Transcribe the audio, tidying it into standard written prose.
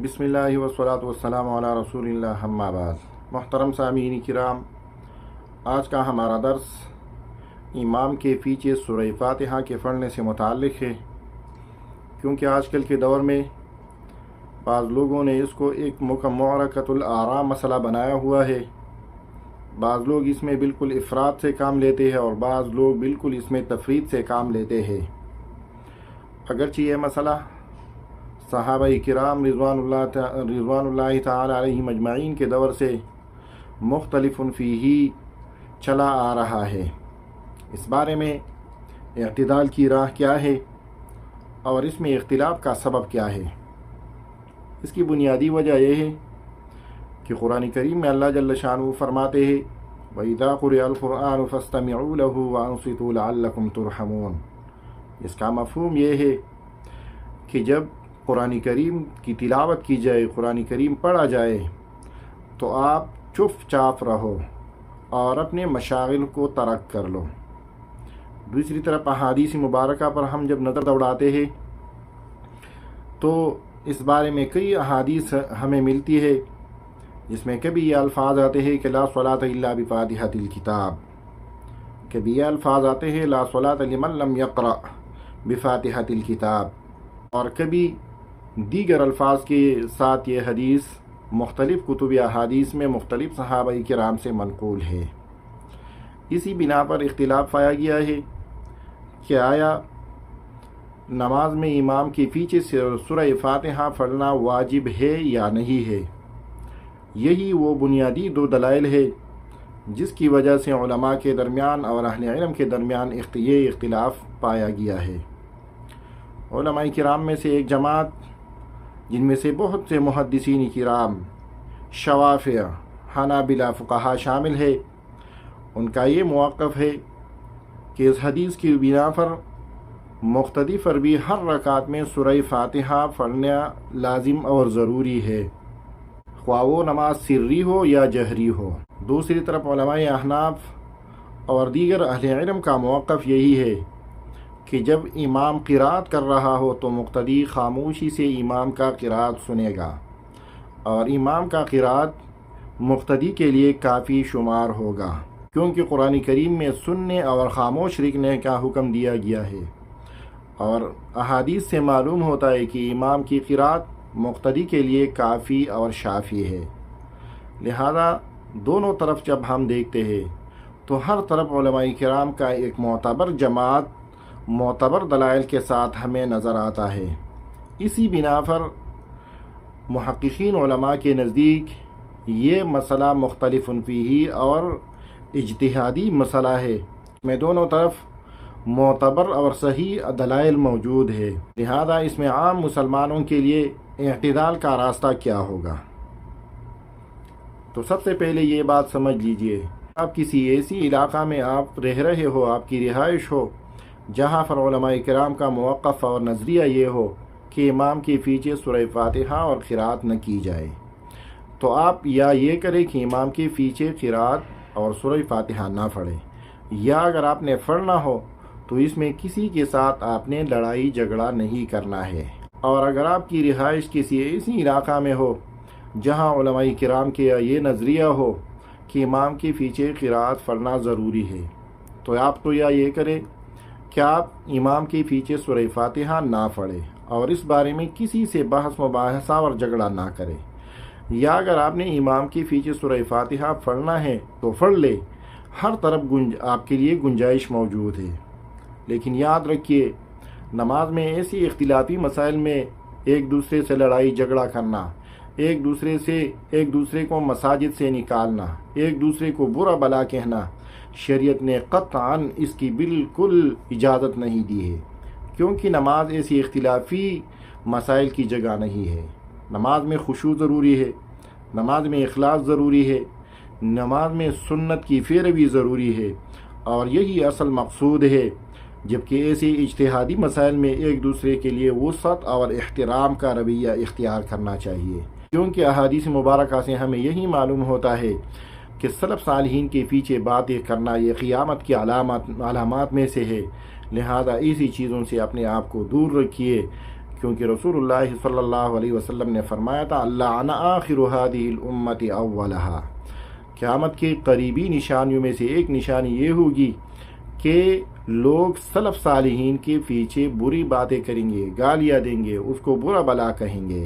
بسم اللہ والصلاۃ والسلام علی رسول اللہ اما بعد۔ محترم سامعین کرام، آج کا ہمارا درس امام کے پیچھے سورہ فاتحہ کے پڑھنے سے متعلق ہے، کیونکہ آج کل کے دور میں بعض لوگوں نے اس کو ایک معرکۃ الآراء مسئلہ بنایا ہوا ہے۔ بعض لوگ اس میں بالکل افراد سے کام لیتے ہیں اور بعض لوگ بالکل اس میں تفرید سے کام لیتے ہیں۔ اگرچہ یہ مسئلہ صحابہ کرام رضوان اللہ تعالی علیہم اجمعین کے دور سے مختلف فیہ چلا آ رہا ہے۔ اس بارے میں اعتدال کی راہ کیا ہے اور اس میں اختلاف کا سبب کیا ہے؟ اس کی بنیادی وجہ یہ ہے کہ قرآن کریم میں اللہ جل شانہ فرماتے ہیں وَإِذَا قُرِئَ الْقُرْآنُ فَاسْتَمِعُوا لَهُ وَأَنصِتُوا لَعَلَّكُمْ تُرْحَمُونَ۔ اس کا مفہوم یہ ہے کہ جب قرآن کریم کی تلاوت کی جائے، قرآن کریم پڑھا جائے، تو آپ چپ چاپ رہو اور اپنے مشاغل کو ترک کر لو۔ دوسری طرف احادیث مبارکہ پر ہم جب نظر دوڑاتے ہیں تو اس بارے میں کئی احادیث ہمیں ملتی ہے جس میں کبھی یہ الفاظ آتے ہیں کہ لا صلاۃ الا بفاتحۃ الکتاب، کبھی یہ الفاظ آتے ہیں لا صلاۃ لمن لم یقرأ بفاتحۃ الکتاب، اور کبھی دیگر الفاظ کے ساتھ یہ حدیث مختلف کتب احادیث میں مختلف صحابہ کرام سے منقول ہے۔ اسی بنا پر اختلاف پایا گیا ہے کہ آیا نماز میں امام کے پیچھے سورہ فاتحہ پڑھنا واجب ہے یا نہیں ہے۔ یہی وہ بنیادی دو دلائل ہے جس کی وجہ سے علماء کے درمیان اور اہل علم کے درمیان یہ اختلاف پایا گیا ہے۔ علماء کرام میں سے ایک جماعت جن میں سے بہت سے محدثین کرام، شوافع، حنابلہ فقہا شامل ہے، ان کا یہ موقف ہے کہ اس حدیث کی بنا پر مقتدی پر بھی ہر رکعت میں سورہ فاتحہ پڑھنا لازم اور ضروری ہے، خواہ وہ نماز سری ہو یا جہری ہو۔ دوسری طرف علماء احناف اور دیگر اہل علم کا موقف یہی ہے کہ جب امام قرات کر رہا ہو تو مقتدی خاموشی سے امام کا قرات سنے گا اور امام کا قرات مقتدی کے لیے کافی شمار ہوگا، کیونکہ قرآن کریم میں سننے اور خاموش رکنے کا حکم دیا گیا ہے، اور احادیث سے معلوم ہوتا ہے کہ امام کی قرات مقتدی کے لیے کافی اور شافی ہے۔ لہذا دونوں طرف جب ہم دیکھتے ہیں تو ہر طرف علماء کرام کا ایک معتبر جماعت معتبر دلائل کے ساتھ ہمیں نظر آتا ہے۔ اسی بنا پر محققین علماء کے نزدیک یہ مسئلہ مختلف فیہ اور اجتہادی مسئلہ ہے، میں دونوں طرف معتبر اور صحیح دلائل موجود ہے، لہذا اس میں عام مسلمانوں کے لیے اعتدال کا راستہ کیا ہوگا؟ تو سب سے پہلے یہ بات سمجھ لیجئے، آپ کسی ایسی علاقہ میں آپ رہ رہے ہو، آپ کی رہائش ہو جہاں پر علماء کرام کا موقف اور نظریہ یہ ہو کہ امام کے پیچھے سورہ فاتحہ اور قرات نہ کی جائے، تو آپ یا یہ کریں کہ امام کے پیچھے قرات اور سورہ فاتحہ نہ پڑھیں، یا اگر آپ نے پڑھنا ہو تو اس میں کسی کے ساتھ آپ نے لڑائی جھگڑا نہیں کرنا ہے۔ اور اگر آپ کی رہائش کسی ایسی علاقہ میں ہو جہاں علماء کرام کے یہ نظریہ ہو کہ امام کے پیچھے قرات پڑھنا ضروری ہے، تو آپ تو یا یہ کریں کہ آپ امام کے پیچھے سورہ فاتحہ نہ پڑھیں اور اس بارے میں کسی سے بحث مباحثہ اور جھگڑا نہ کریں، یا اگر آپ نے امام کے پیچھے سورہ فاتحہ پڑھنا ہے تو پڑھ لے، ہر طرف آپ کے لیے گنجائش موجود ہے۔ لیکن یاد رکھیے، نماز میں ایسی اختلافی مسائل میں ایک دوسرے سے لڑائی جھگڑا کرنا، ایک دوسرے کو مساجد سے نکالنا، ایک دوسرے کو برا بلا کہنا، شریعت نے قطعاً اس کی بالکل اجازت نہیں دی ہے، کیونکہ نماز ایسی اختلافی مسائل کی جگہ نہیں ہے۔ نماز میں خشوع ضروری ہے، نماز میں اخلاص ضروری ہے، نماز میں سنت کی پیروی ضروری ہے، اور یہی اصل مقصود ہے، جبکہ ایسے اجتہادی مسائل میں ایک دوسرے کے لیے وسعت اور احترام کا رویہ اختیار کرنا چاہیے، کیونکہ احادیث مبارکہ سے ہمیں یہی معلوم ہوتا ہے کہ سلف صالحین کے پیچھے باتیں کرنا یہ قیامت کی علامات میں سے ہے، لہذا ایسی چیزوں سے اپنے آپ کو دور رکھیے، کیونکہ رسول اللہ صلی اللہ علیہ وسلم نے فرمایا تھا لعن آخر هذه الامت اولها، قیامت کی قریبی نشانیوں میں سے ایک نشانی یہ ہوگی کہ لوگ سلف صالحین کے پیچھے بری باتیں کریں گے، گالیاں دیں گے، اس کو برا بلا کہیں گے۔